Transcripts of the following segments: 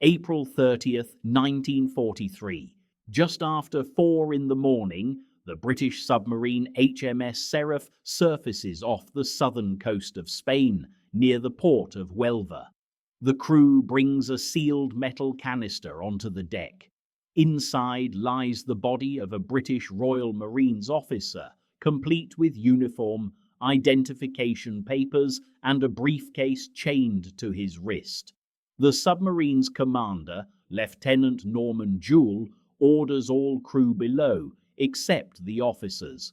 April 30th, 1943. Just after 4 in the morning, the British submarine HMS Seraph surfaces off the southern coast of Spain, near the port of Huelva. The crew brings a sealed metal canister onto the deck. Inside lies the body of a British Royal Marines officer, complete with uniform, identification papers, and a briefcase chained to his wrist. The submarine's commander, Lieutenant Norman Jewell, orders all crew below, except the officers.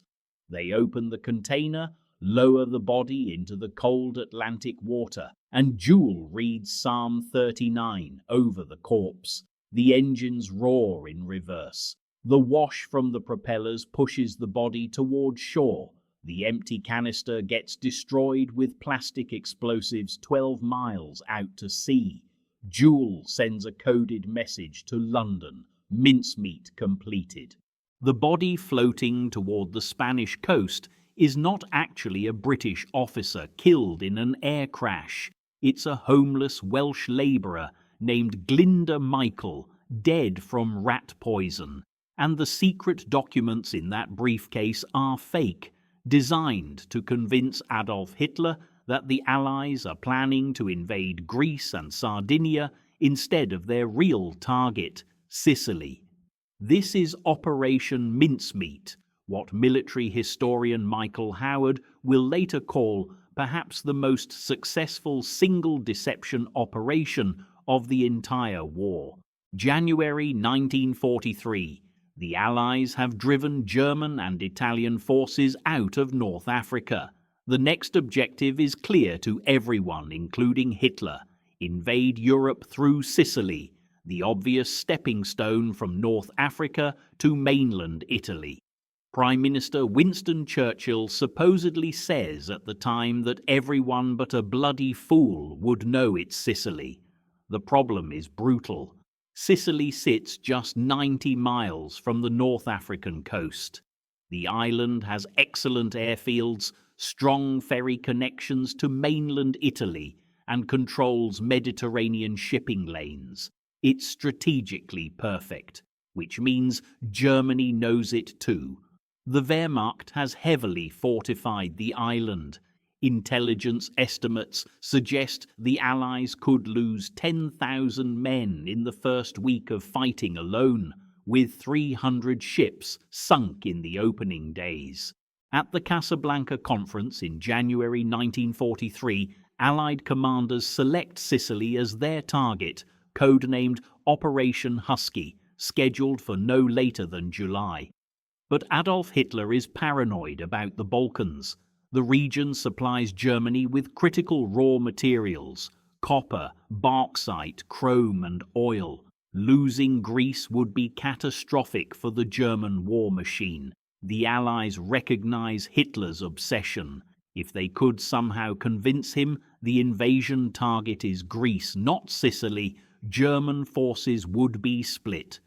They open the container, lower the body into the cold Atlantic water, and Jewell reads Psalm 39 over the corpse. The engines roar in reverse. The wash from the propellers pushes the body toward shore. The empty canister gets destroyed with plastic explosives 12 miles out to sea. Jewell sends a coded message to London, mincemeat completed. The body floating toward the Spanish coast is not actually a British officer killed in an air crash. It's a homeless Welsh labourer named Glyndwr Michael, dead from rat poison. And the secret documents in that briefcase are fake, designed to convince Adolf Hitler that the Allies are planning to invade Greece and Sardinia instead of their real target, Sicily. This is Operation Mincemeat, what military historian Michael Howard will later call perhaps the most successful single deception operation of the entire war. January 1943. The Allies have driven German and Italian forces out of North Africa. The next objective is clear to everyone, including Hitler: invade Europe through Sicily, the obvious stepping stone from North Africa to mainland Italy. Prime Minister Winston Churchill supposedly says at the time that everyone but a bloody fool would know it's Sicily. The problem is brutal. Sicily sits just 90 miles from the North African coast. The island has excellent airfields, strong ferry connections to mainland Italy, and controls Mediterranean shipping lanes. It's strategically perfect, which means Germany knows it too. The Wehrmacht has heavily fortified the island. Intelligence estimates suggest the Allies could lose 10,000 men in the first week of fighting alone, with 300 ships sunk in the opening days. At the Casablanca Conference in January 1943, Allied commanders select Sicily as their target, codenamed Operation Husky, scheduled for no later than July. But Adolf Hitler is paranoid about the Balkans. The region supplies Germany with critical raw materials: copper, bauxite, chrome, and oil. Losing Greece would be catastrophic for the German war machine. The Allies recognize Hitler's obsession. If they could somehow convince him the invasion target is Greece, not Sicily, German forces would be split.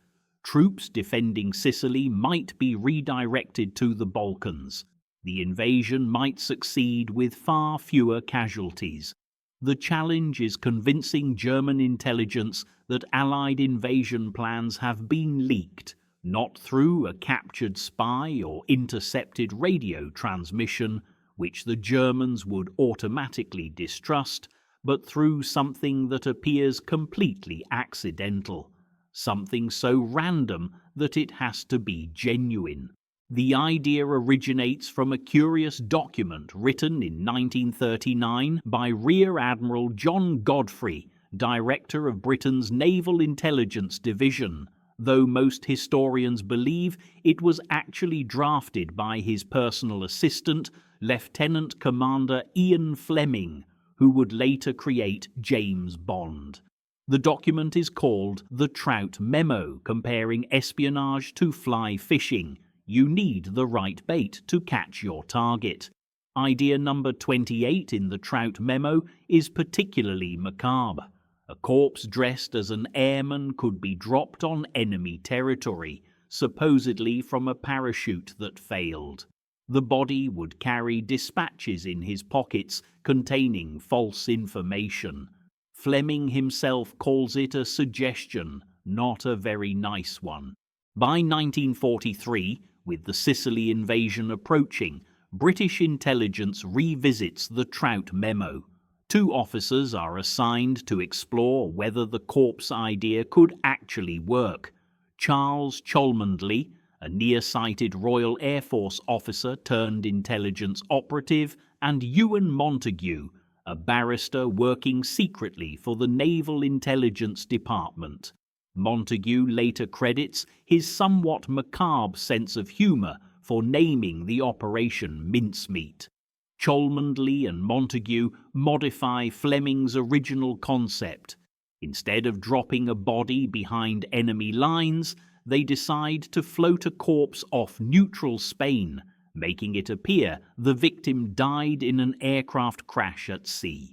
Troops defending Sicily might be redirected to the Balkans. The invasion might succeed with far fewer casualties. The challenge is convincing German intelligence that Allied invasion plans have been leaked, not through a captured spy or intercepted radio transmission, which the Germans would automatically distrust, but through something that appears completely accidental, something so random that it has to be genuine. The idea originates from a curious document written in 1939 by Rear Admiral John Godfrey, Director of Britain's Naval Intelligence Division, though most historians believe it was actually drafted by his personal assistant, Lieutenant Commander Ian Fleming, who would later create James Bond. The document is called the Trout Memo, comparing espionage to fly fishing. You need the right bait to catch your target. Idea number 28 in the Trout Memo is particularly macabre. A corpse dressed as an airman could be dropped on enemy territory, supposedly from a parachute that failed. The body would carry dispatches in his pockets containing false information. Fleming himself calls it a suggestion, not a very nice one. By 1943, with the Sicily invasion approaching, British intelligence revisits the Trout Memo. 2 officers are assigned to explore whether the corpse idea could actually work. Charles Cholmondeley, a nearsighted Royal Air Force officer turned intelligence operative, and Ewen Montagu, a barrister working secretly for the Naval Intelligence Department. Montagu later credits his somewhat macabre sense of humour for naming the Operation Mincemeat. Cholmondeley and Montagu modify Fleming's original concept. Instead of dropping a body behind enemy lines, they decide to float a corpse off neutral Spain, making it appear the victim died in an aircraft crash at sea.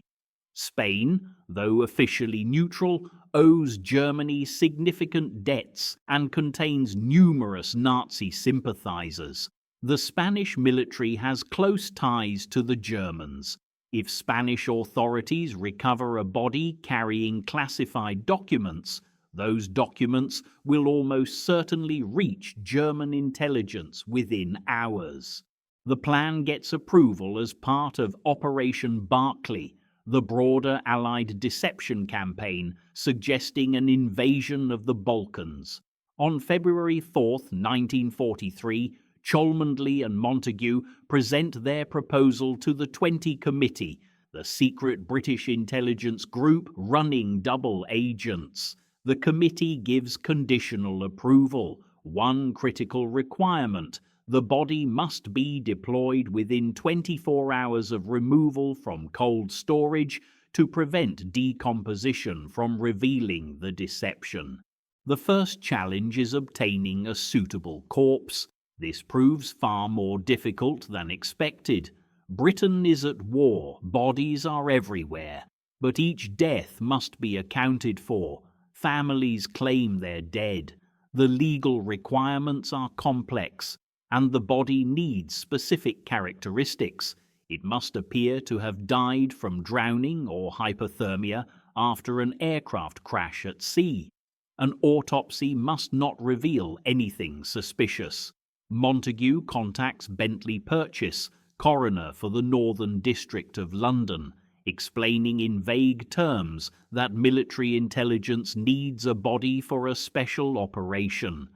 Spain, though officially neutral, owes Germany significant debts and contains numerous Nazi sympathizers. The Spanish military has close ties to the Germans. If Spanish authorities recover a body carrying classified documents, those documents will almost certainly reach German intelligence within hours. The plan gets approval as part of Operation Barclay, the broader Allied deception campaign suggesting an invasion of the Balkans. On February 4, 1943, Cholmondeley and Montagu present their proposal to the 20 Committee, the secret British intelligence group running double agents. The committee gives conditional approval. One critical requirement: the body must be deployed within 24 hours of removal from cold storage to prevent decomposition from revealing the deception. The first challenge is obtaining a suitable corpse. This proves far more difficult than expected. Britain is at war, bodies are everywhere, but each death must be accounted for. Families claim their dead. The legal requirements are complex, and the body needs specific characteristics. It must appear to have died from drowning or hypothermia after an aircraft crash at sea. An autopsy must not reveal anything suspicious. Montagu contacts Bentley Purchase, coroner for the Northern District of London, explaining in vague terms that military intelligence needs a body for a special operation.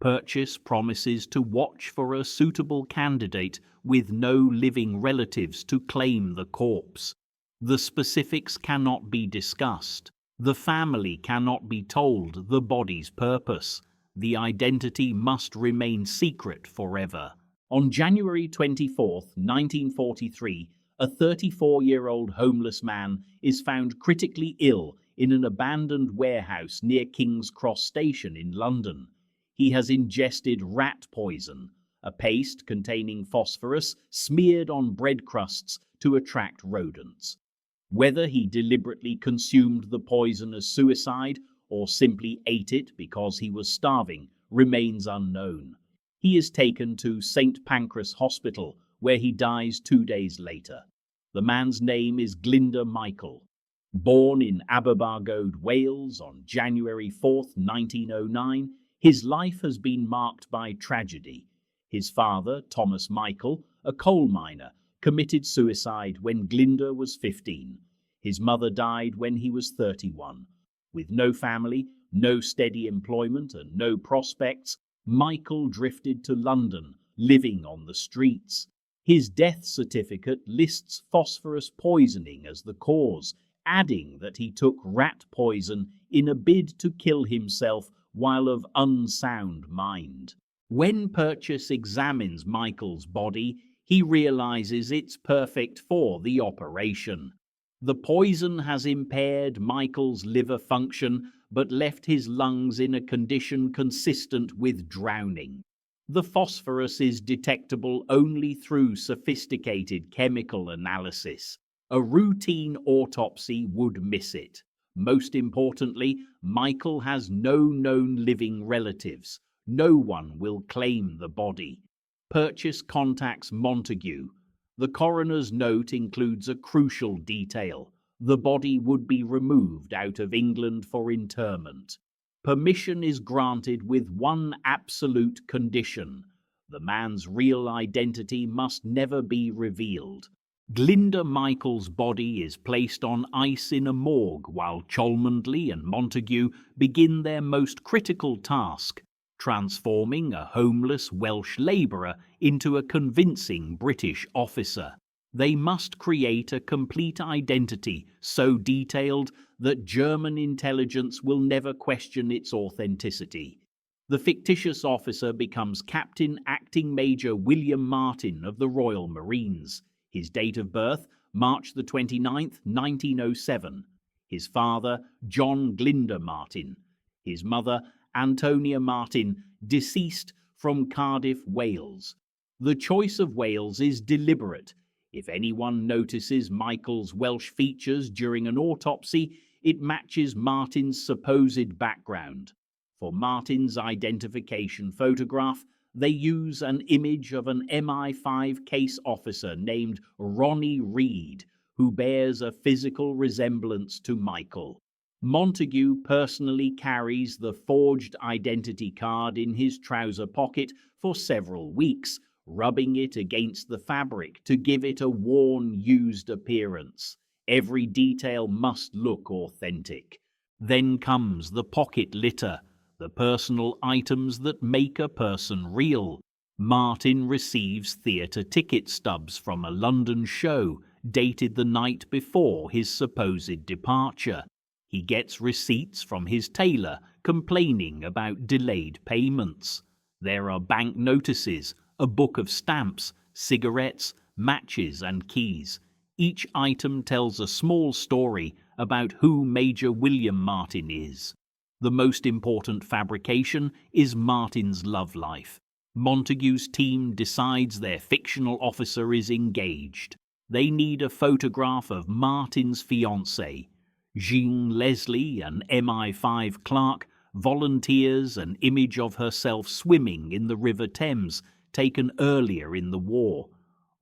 Purchase promises to watch for a suitable candidate with no living relatives to claim the corpse. The specifics cannot be discussed. The family cannot be told the body's purpose. The identity must remain secret forever. On January 24, 1943, a 34-year-old homeless man is found critically ill in an abandoned warehouse near King's Cross Station in London. He has ingested rat poison, a paste containing phosphorus smeared on bread crusts to attract rodents. Whether he deliberately consumed the poison as suicide or simply ate it because he was starving remains unknown. He is taken to St. Pancras Hospital, where he dies 2 days later. The man's name is Glyndwr Michael. Born in Aberbargod, Wales on January 4, 1909, his life has been marked by tragedy. His father, Thomas Michael, a coal miner, committed suicide when Glyndwr was 15. His mother died when he was 31. With no family, no steady employment, and no prospects, Michael drifted to London, living on the streets. His death certificate lists phosphorus poisoning as the cause, adding that he took rat poison in a bid to kill himself while of unsound mind. When Purchase examines Michael's body, he realizes it's perfect for the operation. The poison has impaired Michael's liver function, but left his lungs in a condition consistent with drowning. The phosphorus is detectable only through sophisticated chemical analysis. A routine autopsy would miss it. Most importantly, Michael has no known living relatives. No one will claim the body. Purchase contacts Montagu. The coroner's note includes a crucial detail. The body would be removed out of England for interment. Permission is granted with one absolute condition: the man's real identity must never be revealed. Glyndwr Michael's body is placed on ice in a morgue while Cholmondeley and Montagu begin their most critical task, transforming a homeless Welsh labourer into a convincing British officer. They must create a complete identity so detailed that German intelligence will never question its authenticity. The fictitious officer becomes Captain Acting Major William Martin of the Royal Marines. His date of birth, March the 29th, 1907. His father, John Glyndwr Martin. His mother, Antonia Martin, deceased, from Cardiff, Wales. The choice of Wales is deliberate. If anyone notices Michael's Welsh features during an autopsy, it matches Martin's supposed background. For Martin's identification photograph, they use an image of an MI5 case officer named Ronnie Reed, who bears a physical resemblance to Michael. Montagu personally carries the forged identity card in his trouser pocket for several weeks, rubbing it against the fabric to give it a worn, used appearance. Every detail must look authentic. Then comes the pocket litter, the personal items that make a person real. Martin receives theatre ticket stubs from a London show dated the night before his supposed departure. He gets receipts from his tailor complaining about delayed payments. There are bank notices, a book of stamps, cigarettes, matches and keys. Each item tells a small story about who Major William Martin is. The most important fabrication is Martin's love life. Montagu's team decides their fictional officer is engaged. They need a photograph of Martin's fiancée. Jean Leslie, an MI5 clerk, volunteers an image of herself swimming in the River Thames, taken earlier in the war.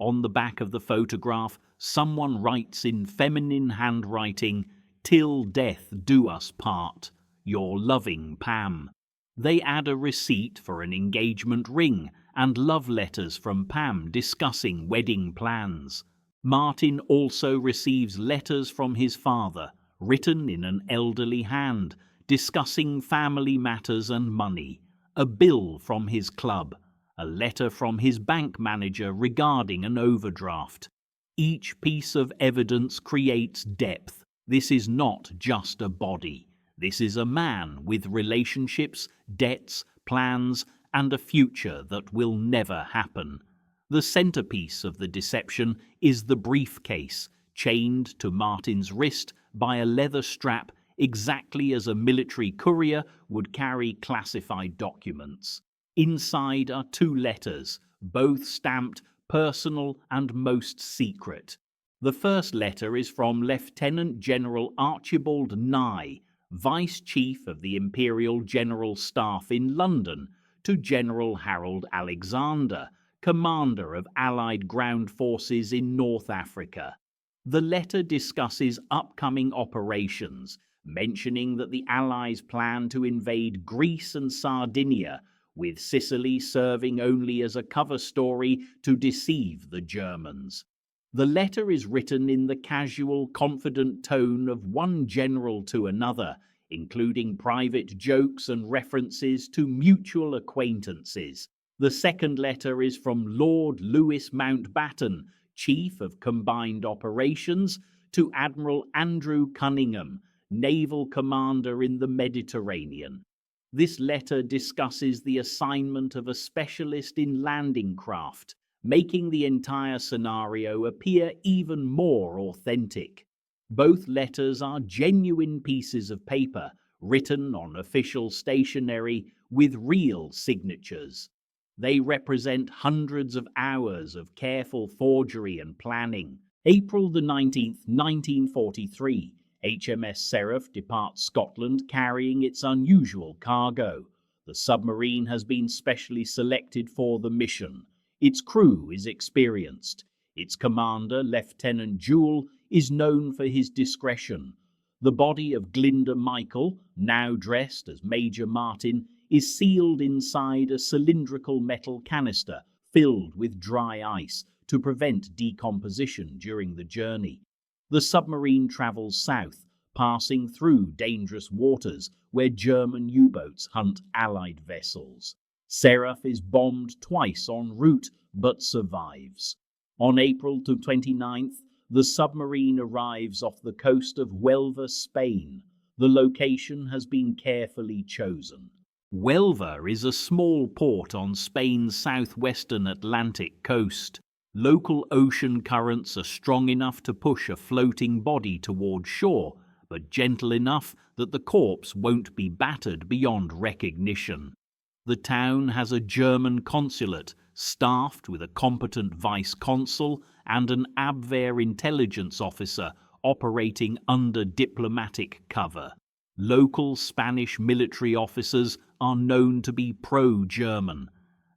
On the back of the photograph, someone writes in feminine handwriting, "Till death do us part. Your loving Pam." They add a receipt for an engagement ring and love letters from Pam discussing wedding plans. Martin also receives letters from his father, written in an elderly hand, discussing family matters and money, a bill from his club, a letter from his bank manager regarding an overdraft. Each piece of evidence creates depth. This is not just a body. This is a man with relationships, debts, plans, and a future that will never happen. The centerpiece of the deception is the briefcase, chained to Martin's wrist by a leather strap, exactly as a military courier would carry classified documents. Inside are 2 letters, both stamped personal and most secret. The first letter is from Lieutenant General Archibald Nye, Vice Chief of the Imperial General Staff in London, to General Harold Alexander, Commander of Allied Ground Forces in North Africa. The letter discusses upcoming operations, mentioning that the Allies plan to invade Greece and Sardinia, with Sicily serving only as a cover story to deceive the Germans. The letter is written in the casual, confident tone of one general to another, including private jokes and references to mutual acquaintances. The second letter is from Lord Louis Mountbatten, Chief of Combined Operations, to Admiral Andrew Cunningham, Naval Commander in the Mediterranean. This letter discusses the assignment of a specialist in landing craft, making the entire scenario appear even more authentic. Both letters are genuine pieces of paper, written on official stationery with real signatures. They represent hundreds of hours of careful forgery and planning. April the 19th, 1943, HMS Seraph departs Scotland carrying its unusual cargo. The submarine has been specially selected for the mission. Its crew is experienced. Its commander, Lieutenant Jewell, is known for his discretion. The body of Glyndwr Michael, now dressed as Major Martin, is sealed inside a cylindrical metal canister filled with dry ice to prevent decomposition during the journey. The submarine travels south, passing through dangerous waters where German U-boats hunt Allied vessels. Seraph is bombed twice en route but survives. On April 29th, the submarine arrives off the coast of Huelva, Spain. The location has been carefully chosen. Huelva is a small port on Spain's southwestern Atlantic coast. Local ocean currents are strong enough to push a floating body toward shore, but gentle enough that the corpse won't be battered beyond recognition. The town has a German consulate, staffed with a competent vice-consul and an Abwehr intelligence officer operating under diplomatic cover. Local Spanish military officers are known to be pro-German.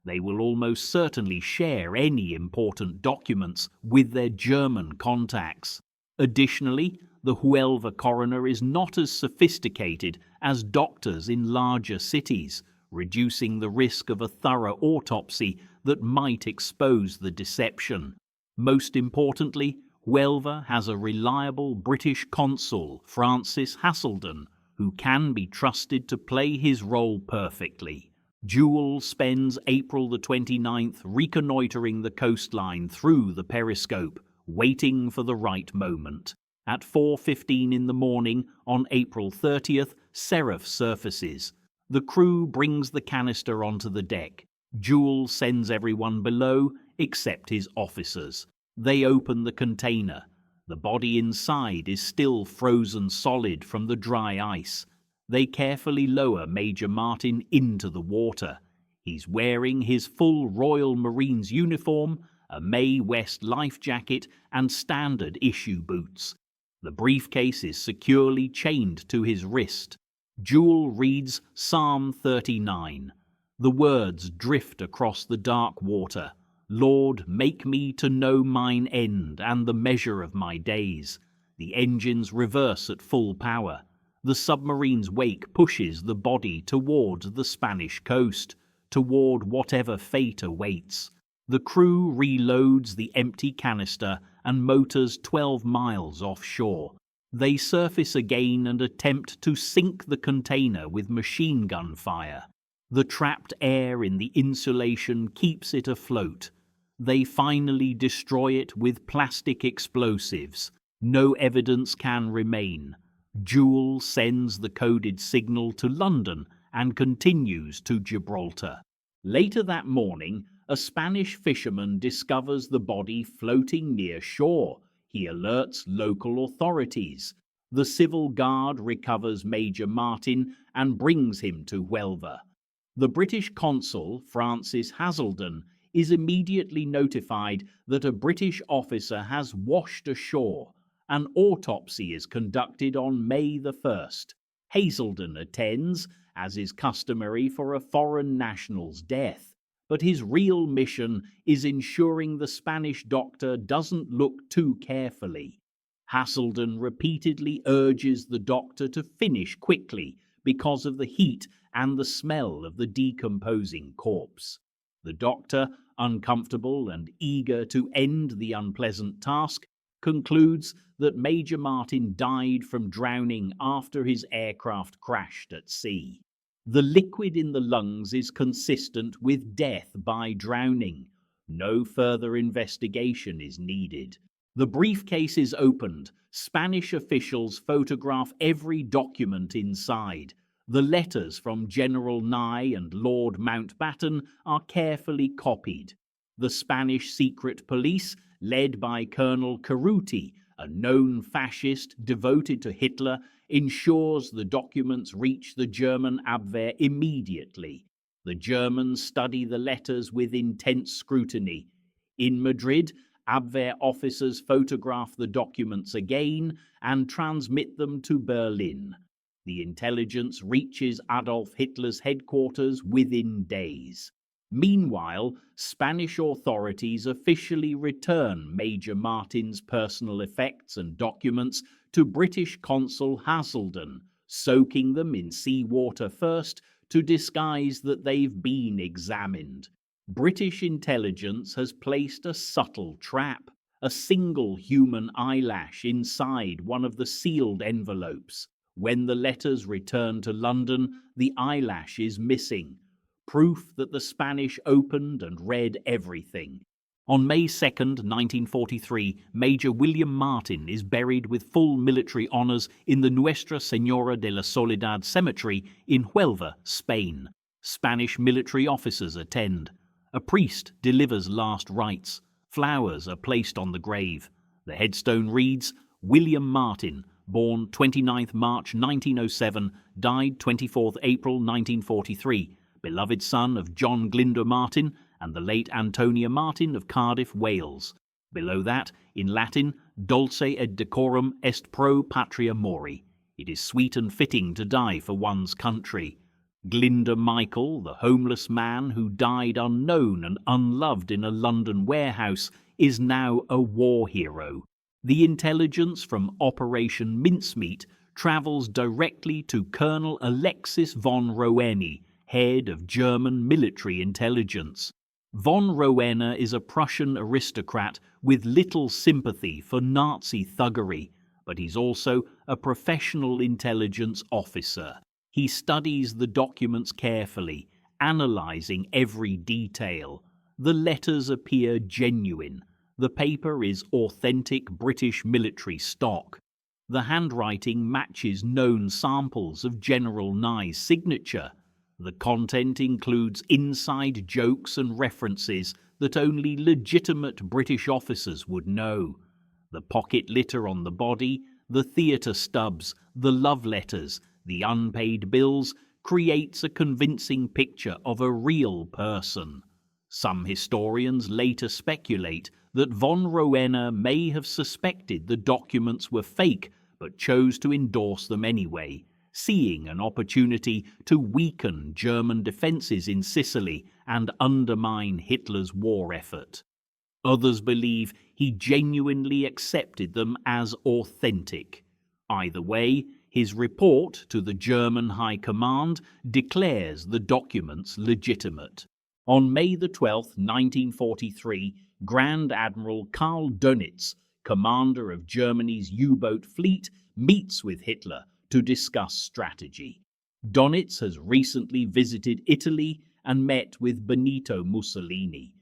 They will almost certainly share any important documents with their German contacts. Additionally, the Huelva coroner is not as sophisticated as doctors in larger cities, reducing the risk of a thorough autopsy that might expose the deception. Most importantly, Huelva has a reliable British consul, Francis Haselden, who can be trusted to play his role perfectly. Jewel spends April the 29th reconnoitering the coastline through the periscope, waiting for the right moment. At 4:15 in the morning on April 30th, Seraph surfaces. The crew brings the canister onto the deck. Jewel sends everyone below except his officers. They open the container. The body inside is still frozen solid from the dry ice. They carefully lower Major Martin into the water. He's wearing his full Royal Marines uniform, a Mae West life jacket and standard issue boots. The briefcase is securely chained to his wrist. Jewel reads Psalm 39. The words drift across the dark water. Lord, make me to know mine end and the measure of my days. The engines reverse at full power. The submarine's wake pushes the body towards the Spanish coast, toward whatever fate awaits. The crew reloads the empty canister and motors 12 miles offshore. They surface again and attempt to sink the container with machine gun fire. The trapped air in the insulation keeps it afloat. They finally destroy it with plastic explosives. No evidence can remain. Jewel sends the coded signal to London and continues to Gibraltar. Later that morning, a Spanish fisherman discovers the body floating near shore. He alerts local authorities. The civil guard recovers Major Martin and brings him to Huelva. The British consul, Francis Haselden, is immediately notified that a British officer has washed ashore. An autopsy is conducted on May the 1st. Haselden attends, as is customary for a foreign national's death, but his real mission is ensuring the Spanish doctor doesn't look too carefully. Haselden repeatedly urges the doctor to finish quickly because of the heat and the smell of the decomposing corpse. The doctor, uncomfortable and eager to end the unpleasant task, concludes that Major Martin died from drowning after his aircraft crashed at sea. The liquid in the lungs is consistent with death by drowning. No further investigation is needed. The briefcase is opened. Spanish officials photograph every document inside. The letters from General Nye and Lord Mountbatten are carefully copied. The Spanish secret police, led by Colonel Cerruti, a known fascist devoted to Hitler, ensures the documents reach the German Abwehr immediately. The Germans study the letters with intense scrutiny. In Madrid, Abwehr officers photograph the documents again and transmit them to Berlin. The intelligence reaches Adolf Hitler's headquarters within days. Meanwhile, Spanish authorities officially return Major Martin's personal effects and documents to British Consul Haselden, soaking them in seawater first to disguise that they've been examined. British intelligence has placed a subtle trap, a single human eyelash inside one of the sealed envelopes. When the letters return to London, the eyelash is missing, proof that the Spanish opened and read everything. On May 2nd, 1943, Major William Martin is buried with full military honours in the Nuestra Señora de la Soledad Cemetery in Huelva, Spain. Spanish military officers attend. A priest delivers last rites. Flowers are placed on the grave. The headstone reads, William Martin, born 29th March 1907, died 24th April 1943, beloved son of John Glyndwr Martin and the late Antonia Martin of Cardiff, Wales. Below that, in Latin, Dulce et decorum est pro patria mori. It is sweet and fitting to die for one's country. Glyndwr Michael, the homeless man who died unknown and unloved in a London warehouse, is now a war hero. The intelligence from Operation Mincemeat travels directly to Colonel Alexis von Roene, head of German military intelligence. Von Roene is a Prussian aristocrat with little sympathy for Nazi thuggery, but he's also a professional intelligence officer. He studies the documents carefully, analysing every detail. The letters appear genuine. The paper is authentic British military stock. The handwriting matches known samples of General Nye's signature. The content includes inside jokes and references that only legitimate British officers would know. The pocket litter on the body, the theatre stubs, the love letters, the unpaid bills creates a convincing picture of a real person. Some historians later speculate that von Roene may have suspected the documents were fake but chose to endorse them anyway, seeing an opportunity to weaken German defences in Sicily and undermine Hitler's war effort. Others believe he genuinely accepted them as authentic. Either way, his report to the German High Command declares the documents legitimate. On May 12, 1943, Grand Admiral Karl Dönitz, commander of Germany's U-boat fleet, meets with Hitler to discuss strategy. Dönitz has recently visited Italy and met with Benito Mussolini.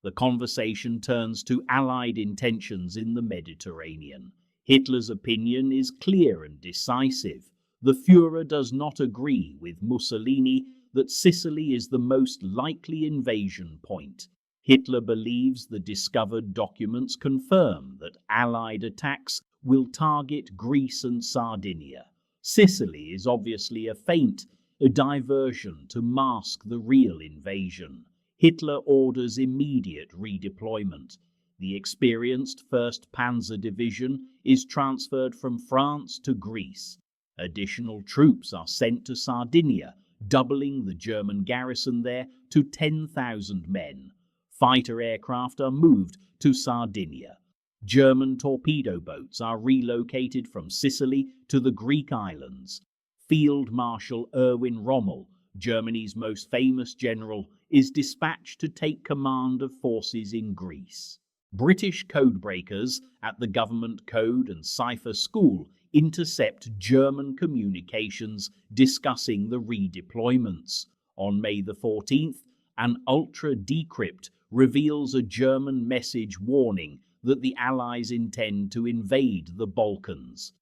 The conversation turns to Allied intentions in the Mediterranean. Hitler's opinion is clear and decisive. The Führer does not agree with Mussolini that Sicily is the most likely invasion point. Hitler believes the discovered documents confirm that Allied attacks will target Greece and Sardinia. Sicily is obviously a feint, a diversion to mask the real invasion. Hitler orders immediate redeployment. The experienced 1st Panzer Division is transferred from France to Greece. Additional troops are sent to Sardinia, doubling the German garrison there to 10,000 men. Fighter aircraft are moved to Sardinia. German torpedo boats are relocated from Sicily to the Greek islands. Field Marshal Erwin Rommel, Germany's most famous general, is dispatched to take command of forces in Greece. British codebreakers at the Government Code and Cipher School intercept German communications discussing the redeployments. On May 14th, an ultra-decrypt reveals a German message warning that the Allies intend to invade the Balkans.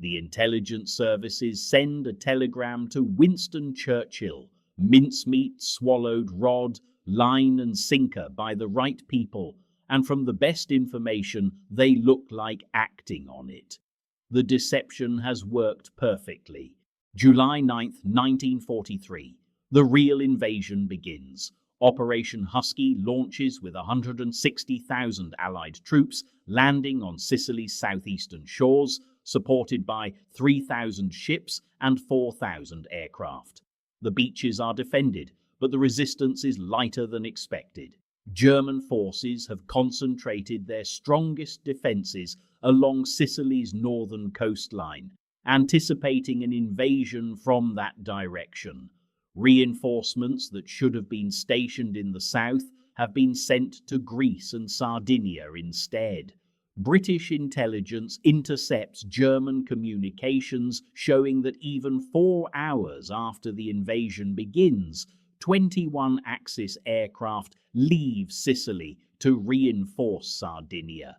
The intelligence services send a telegram to Winston Churchill, mincemeat swallowed rod, line and sinker by the right people, and from the best information they look like acting on it. The deception has worked perfectly. July 9th, 1943. The real invasion begins. Operation Husky launches with 160,000 Allied troops landing on Sicily's southeastern shores, supported by 3,000 ships and 4,000 aircraft. The beaches are defended but the resistance is lighter than expected. German forces have concentrated their strongest defences along Sicily's northern coastline, anticipating an invasion from that direction. Reinforcements that should have been stationed in the south have been sent to Greece and Sardinia instead. British intelligence intercepts German communications showing that even 4 hours after the invasion begins, 21 Axis aircraft leave Sicily to reinforce Sardinia.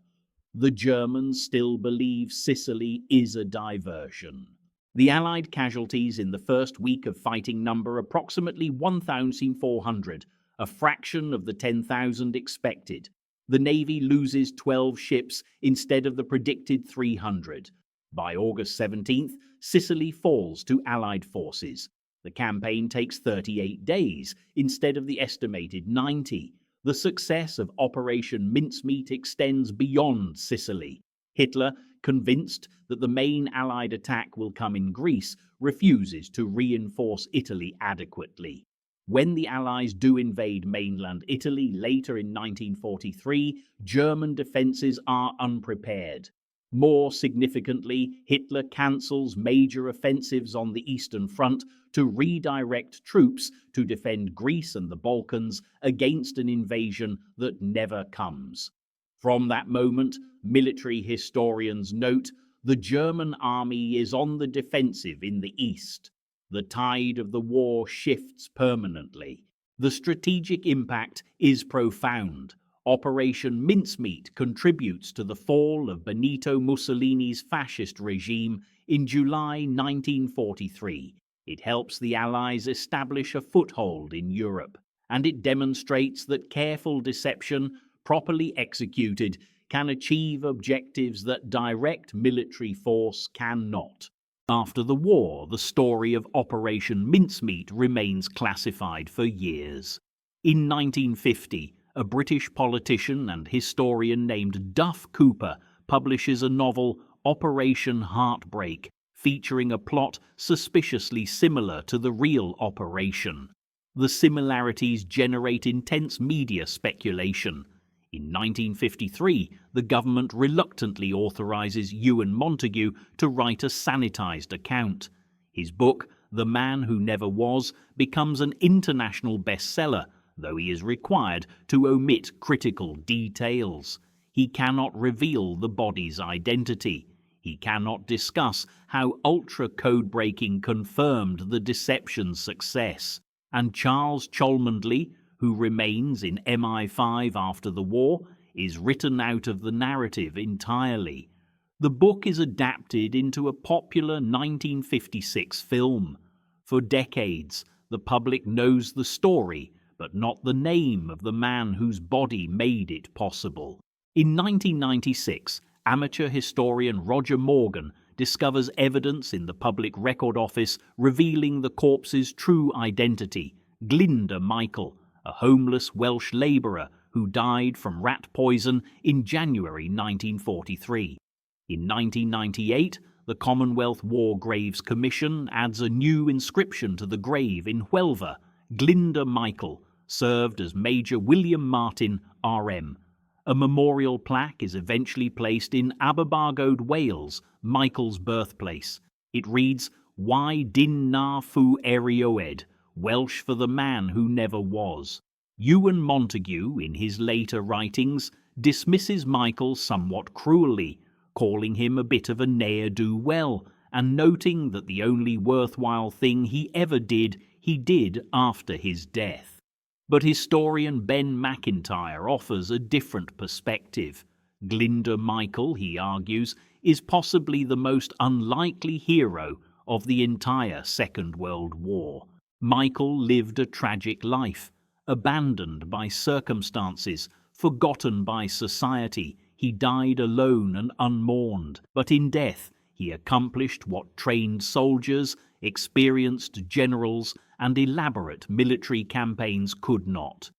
The Germans still believe Sicily is a diversion. The Allied casualties in the first week of fighting number approximately 1,400, a fraction of the 10,000 expected. The Navy loses 12 ships instead of the predicted 300. By August 17th, Sicily falls to Allied forces. The campaign takes 38 days instead of the estimated 90. The success of Operation Mincemeat extends beyond Sicily. Hitler, convinced that the main Allied attack will come in Greece, refuses to reinforce Italy adequately. When the Allies do invade mainland Italy later in 1943, German defences are unprepared. More significantly, Hitler cancels major offensives on the Eastern Front to redirect troops to defend Greece and the Balkans against an invasion that never comes. From that moment, military historians note, the German army is on the defensive in the East. The tide of the war shifts permanently. The strategic impact is profound. Operation Mincemeat contributes to the fall of Benito Mussolini's fascist regime in July 1943. It helps the Allies establish a foothold in Europe, and it demonstrates that careful deception, properly executed, can achieve objectives that direct military force cannot. After the war, the story of Operation Mincemeat remains classified for years. In 1950, a British politician and historian named Duff Cooper publishes a novel, Operation Heartbreak, featuring a plot suspiciously similar to the real operation. The similarities generate intense media speculation. In 1953, the government reluctantly authorizes Ewen Montagu to write a sanitized account. His book, The Man Who Never Was, becomes an international bestseller, though he is required to omit critical details. He cannot reveal the body's identity. He cannot discuss how ultra-code-breaking confirmed the deception's success. And Charles Cholmondeley, who remains in MI5 after the war, is written out of the narrative entirely. The book is adapted into a popular 1956 film. For decades, the public knows the story, but not the name of the man whose body made it possible. In 1996, amateur historian Roger Morgan discovers evidence in the Public Record Office revealing the corpse's true identity, Glyndwr Michael, a homeless Welsh labourer who died from rat poison in January 1943. In 1998, the Commonwealth War Graves Commission adds a new inscription to the grave in Welshman. Glyndwr Michael served as Major William Martin, RM. A memorial plaque is eventually placed in Aberbargod, Wales, Michael's birthplace. It reads, Why din na fu erioed, Welsh for the man who never was. Ewen Montagu, in his later writings, dismisses Michael somewhat cruelly, calling him a bit of a ne'er-do-well, and noting that the only worthwhile thing he ever did, he did after his death. But historian Ben McIntyre offers a different perspective. Glyndwr Michael, he argues, is possibly the most unlikely hero of the entire Second World War. Michael lived a tragic life. Abandoned by circumstances, forgotten by society, he died alone and unmourned. But in death, he accomplished what trained soldiers, experienced generals, and elaborate military campaigns could not.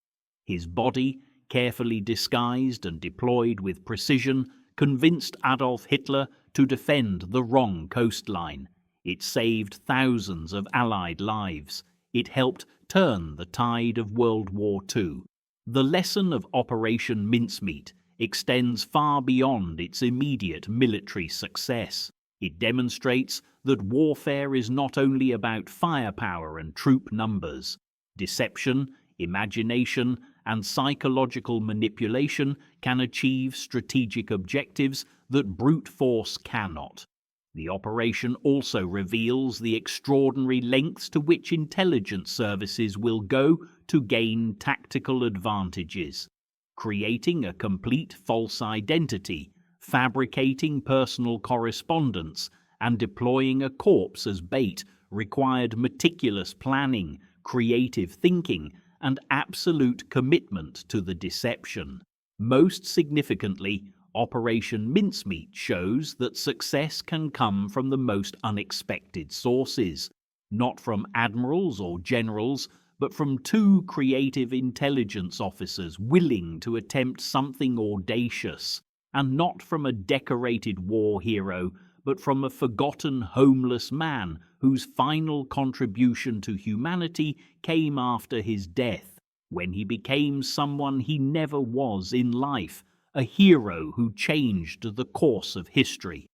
His body, carefully disguised and deployed with precision, convinced Adolf Hitler to defend the wrong coastline. It saved thousands of Allied lives. It helped turn the tide of World War II. The lesson of Operation Mincemeat extends far beyond its immediate military success. It demonstrates that warfare is not only about firepower and troop numbers. Deception, imagination, and psychological manipulation can achieve strategic objectives that brute force cannot. The operation also reveals the extraordinary lengths to which intelligence services will go to gain tactical advantages. Creating a complete false identity, fabricating personal correspondence, and deploying a corpse as bait required meticulous planning, creative thinking, and absolute commitment to the deception. Most significantly, Operation Mincemeat shows that success can come from the most unexpected sources, not from admirals or generals, but from two creative intelligence officers willing to attempt something audacious, and not from a decorated war hero, but from a forgotten homeless man whose final contribution to humanity came after his death, when he became someone he never was in life, a hero who changed the course of history.